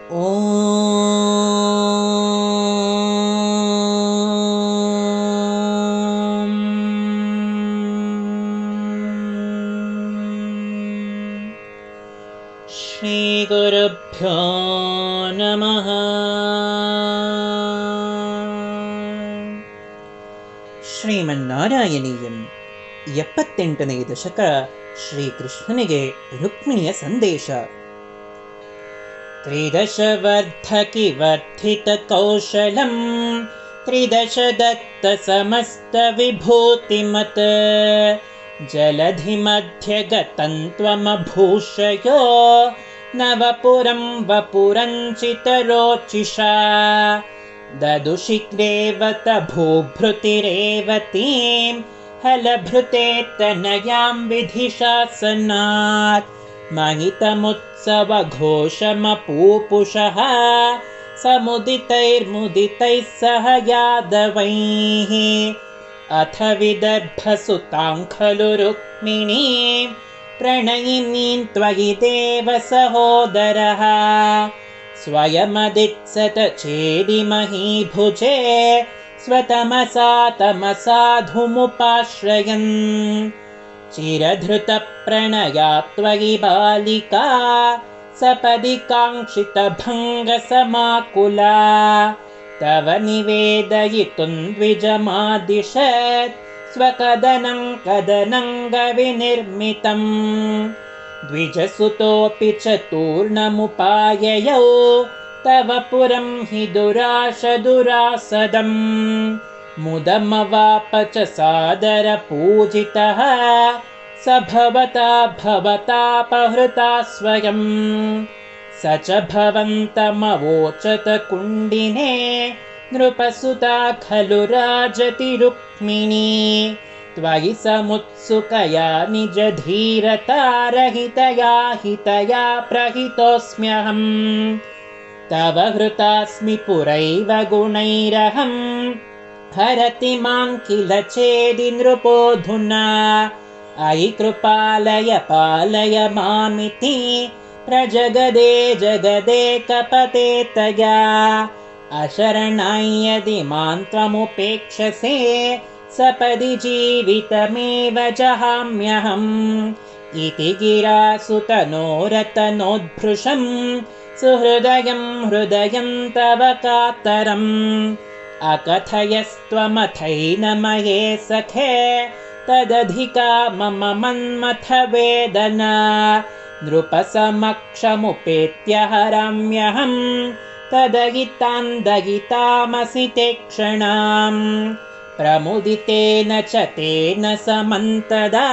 ಶ್ರೀಗುರುಭ್ಯೋ ನಮಃ. ಶ್ರೀಮನ್ನಾರಾಯಣೀಯಂ 78ನೇ ದಶಕ. ಶ್ರೀಕೃಷ್ಣನಿಗೆ ರುಕ್ಮಿಣಿಯ ಸಂದೇಶ. ತ್ರಿದಶವರ್ಧಕಿ ವರ್ಧಿತ ಕೌಶಲಂ ತ್ರಿದಶ ದತ್ತ ಸಮಸ್ತ ವಿಭೂತಿಮತ್ ಜಲಧಿ ಮಧ್ಯಗತಂತ್ವಮಭೂಷಯೋ ನವಪುರಂ ವಪುರಂಚಿತರೋಚಿಷಾ ದದುಶಿಗ್ರೇವತ ಭೂಭೃತಿರೇವತೀಂ ಹಲಭೃತೆ ತನಯಾಂ ವಿಧಿಶಾಸನಾತ್ ಮಹಿತಮುತ್ಸವ ಘೋಷಮಪೂಪುಷಃ ಸಮುದಿತೈರ್ಮುದಿತೈಃ ಸಹ ಯಾದವೈಃ ಅಥ ವಿದರ್ಭಸುತಾಂ ಖಲು ರುಕ್ಮಿಣೀಂ ಪ್ರಣಯಿನೀಂ ತ್ವಯಿ ದೇವ ಸಹೋದರಃ ಸ್ವಯಮದಿತ್ಸತ ಚೇದಿ ಮಹೀಭುಜೆ ಸ್ವತಮಸಾ ತಮಸಾಧುಮುಪಾಶ್ರಯನ್ ಚಿರಧೃತ ಪ್ರಣಯಾ ತ್ವಯಿ ಬಾಲಿಕಾ ಸಪದಿ ಕಾಂಕ್ಷಿತ ಭಂಗ ಸಮಾಕುಲಾ ತವ ನಿವೇದಯಿತುಂ ದ್ವಿಜಮಾದಿಶತ್ ಸ್ವಕದನಂ ಕದನಂಗ ವಿನಿರ್ಮಿತಂ ದ್ವಿಜಸುತೋಪಿ ಚತುರ್ಣಮುಪಾಯಯೌ ತವ ಪುರಂ ಹಿ ದುರಾಸದಂ ಮುದಮವಾಪ ಚ ಸಾದರ ಪೂಜಿತಃ ಸ ಭವತಾಪಹೃತಾ ಸ್ವಯಂ ಸ ಚ ಭವಂತಮವೋಚತ ಕುಂಡಿನೇ ನೃಪಸುತಾ ಖಲು ರಾಜತಿ ರುಕ್ಮಿಣೀ ತ್ವಯಿ ಸಮುತ್ಸುಕಯಾ ನಿಜ ಧೀರತಾರಹಿತಯಾ ಹಿತಯಾ ಪ್ರಹಿತೋಸ್ಮ್ಯಹಂ ತವ ಹೃತಾಸ್ಮಿ ಪುರೈವ ಗುಣೈರಹಂ ಹರತಿ ಮಾಂ ಕಿಲ ಚೇದಿ ನೃಪೋಧುನಾ ಅಯಿ ಕೃಪಾಲಯ ಪಾಲಯ ಮಾಮಿತಿ ಪ್ರಜಗದೇ ಜಗದೇ ಕಪತೆ ತಯಾ ಅಶರಣಾಯದಿ ಮಾಂ ತ್ವಮುಪೇಕ್ಷಸೆ ಸಪದಿ ಜೀವಿತಮೇವ ಜಹಾಮ್ಯಹಂ ಇತಿ ಗಿರಾಸುತನೋರತನೋದ್ಭೃಶಂ ಸುಹೃದಯಂ ಹೃದಯಂ ತವ ಕಾತರಂ ಅಕಥಯಸ್ತ್ವಮಥೈನ ಮಯೇ ಸಖೇ ತದಧಿಕಾ ಮಮ ಮನ್ಮಥ ವೇದನಾ ನೃಪಸಮಕ್ಷಮುಪೇತ್ಯ ಹರಾಮ್ಯಹಂ ತದಯಿತಾಂ ದಯಿತಾಮಸಿ ತೇ ಕ್ಷಣಾಂ ಪ್ರಮುದಿತೇನ ಚ ತೇನ ಸಮಂತದಾ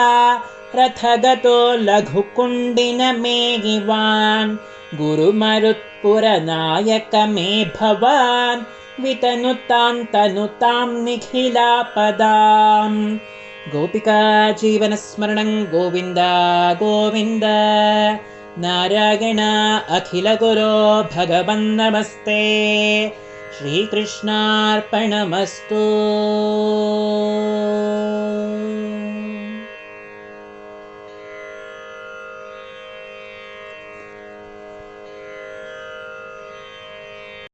ರಥಗತೋ ಲಘುಕುಂಡಿನ ಮೇಹಿವಾನ್ ಗುರುಮರುತ್ಪುರನಾಯಕ ಮೇ ಭವಾನ್ ವಿತನುತಾಂ ತನುತಾಂ ನಿಖಿಲಾಪದಾಂ. ಗೋಪಿಕಾ ಜೀವನ ಸ್ಮರಣಂ ಗೋವಿಂದ ಗೋವಿಂದ. ನಾರಾಯಣ ಅಖಿಲ ಗುರೋ ಭಗವನ್ ನಮಸ್ತೆ. ಶ್ರೀಕೃಷ್ಣಾರ್ಪಣಮಸ್ತು.